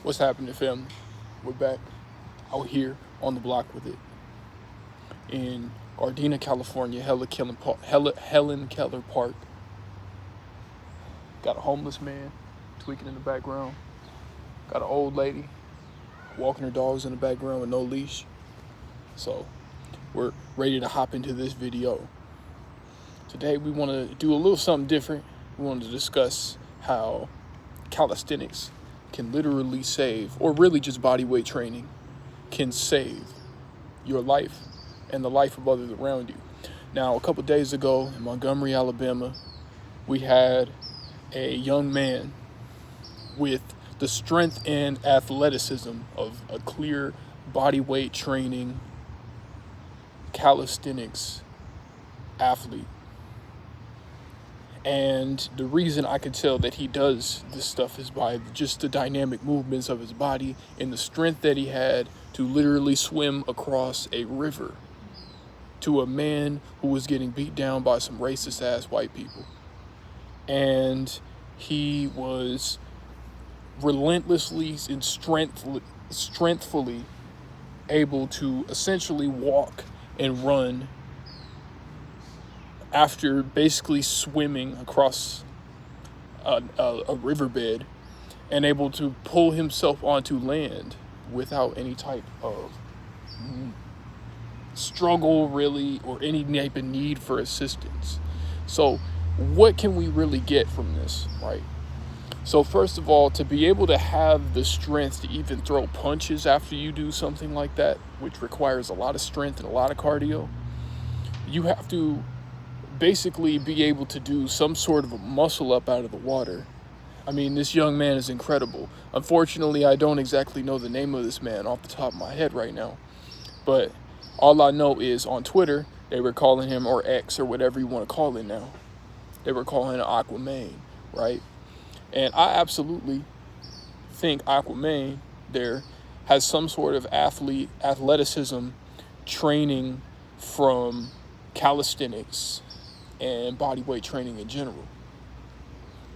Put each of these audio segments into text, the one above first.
What's happening, family? We're back out here on the block with it in Gardena, California, Helen Keller Park. Got a homeless man tweaking in the background. Got an old lady walking her dogs in the background with no leash. So we're ready to hop into this video. Today we want to do a little something different. We want to discuss how calisthenics can literally save, or really just body weight training can save your life and the life of others around you. Now, a couple days ago in Montgomery, Alabama, we had a young man with the strength and athleticism of a clear body weight training calisthenics athlete. And the reason I could tell that he does this stuff is by just the dynamic movements of his body and the strength that he had to literally swim across a river to a man who was getting beat down by some racist ass white people. And he was relentlessly and strengthfully able to essentially walk and run after basically swimming across a riverbed and able to pull himself onto land without any type of struggle really, or any type of need for assistance. So what can we really get from this, right? So first of all, to be able to have the strength to even throw punches after you do something like that, which requires a lot of strength and a lot of cardio, you have to basically be able to do some sort of a muscle up out of the water. I mean, this young man is incredible. Unfortunately, I don't exactly know the name of this man off the top of my head right now, but all I know is on Twitter, they were calling him, or X, or whatever you want to call it now, they were calling him Aquaman, right? And I absolutely think Aquaman there has some sort of athleticism training from calisthenics and body weight training in general.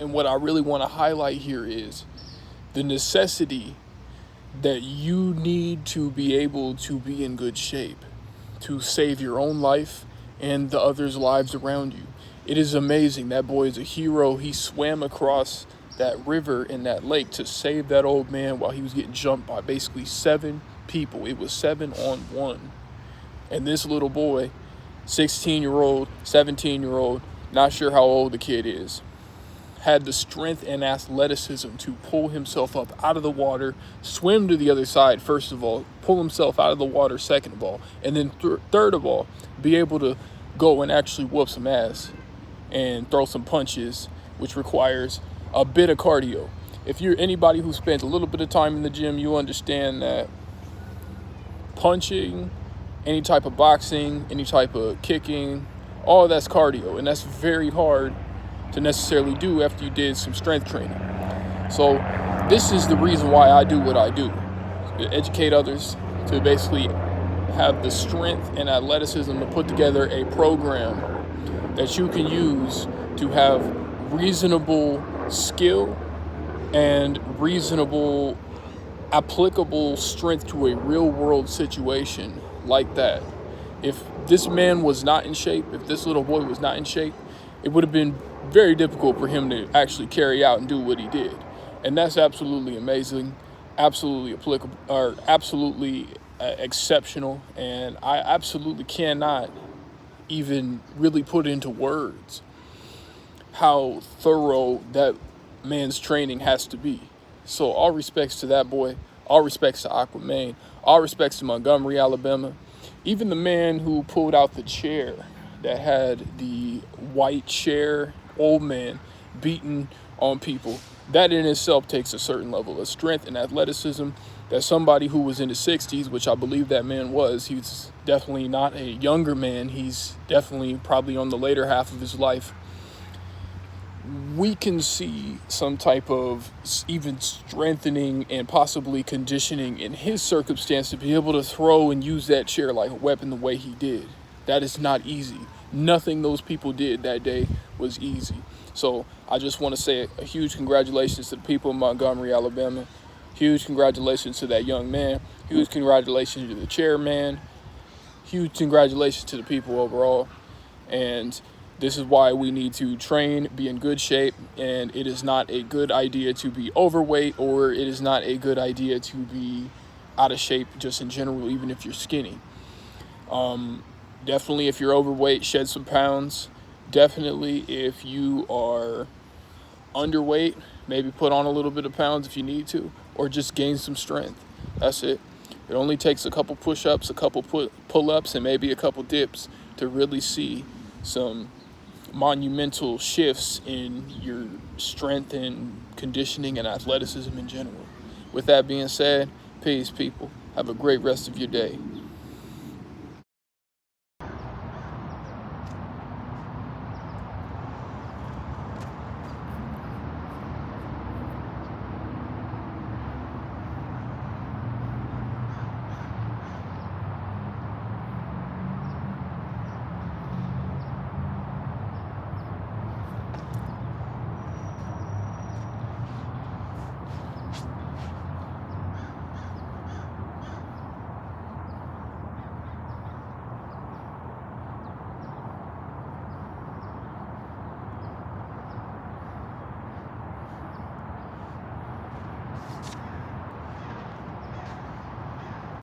And what I really want to highlight here is the necessity that you need to be able to be in good shape to save your own life and the others' lives around you. It is amazing. That boy is a hero. He swam across that river in that lake to save that old man while he was getting jumped by basically 7 people. It was 7 on 1. And this little boy, 16-year-old, 17-year-old, not sure how old the kid is, had the strength and athleticism to pull himself up out of the water, swim to the other side, first of all, pull himself out of the water, second of all, and then third of all, be able to go and actually whoop some ass and throw some punches, which requires a bit of cardio. If you're anybody who spends a little bit of time in the gym, you understand that punching, any type of boxing, any type of kicking, all that's cardio, and that's very hard to necessarily do after you did some strength training. So this is the reason why I do what I do, to educate others, to basically have the strength and athleticism to put together a program that you can use to have reasonable skill and reasonable applicable strength to a real world situation like that. If this man was not in shape, if this little boy was not in shape, it would have been very difficult for him to actually carry out and do what he did. And that's absolutely amazing, absolutely applicable, or absolutely exceptional. And I absolutely cannot even really put into words how thorough that man's training has to be. So all respects to that boy, all respects to Aquaman, all respects to Montgomery, Alabama. Even the man who pulled out the chair that had the white chair, old man, beating on people, that in itself takes a certain level of strength and athleticism that somebody who was in his 60s, which I believe that man was, he's definitely not a younger man, he's definitely probably on the later half of his life, we can see some type of even strengthening and possibly conditioning in his circumstance to be able to throw and use that chair like a weapon the way he did. That is not easy. Nothing those people did that day was easy. So I just want to say a huge congratulations to the people of Montgomery, Alabama. Huge congratulations to that young man. Huge congratulations to the chairman. Huge congratulations to the people overall. And this is why we need to train, be in good shape, and it is not a good idea to be overweight, or it is not a good idea to be out of shape just in general, even if you're skinny. Definitely if you're overweight, shed some pounds. Definitely if you are underweight, maybe put on a little bit of pounds if you need to, or just gain some strength. That's it. It only takes a couple push-ups, a couple pull-ups, and maybe a couple dips to really see some monumental shifts in your strength and conditioning and athleticism in general. With that being said, peace, people. Have a great rest of your day.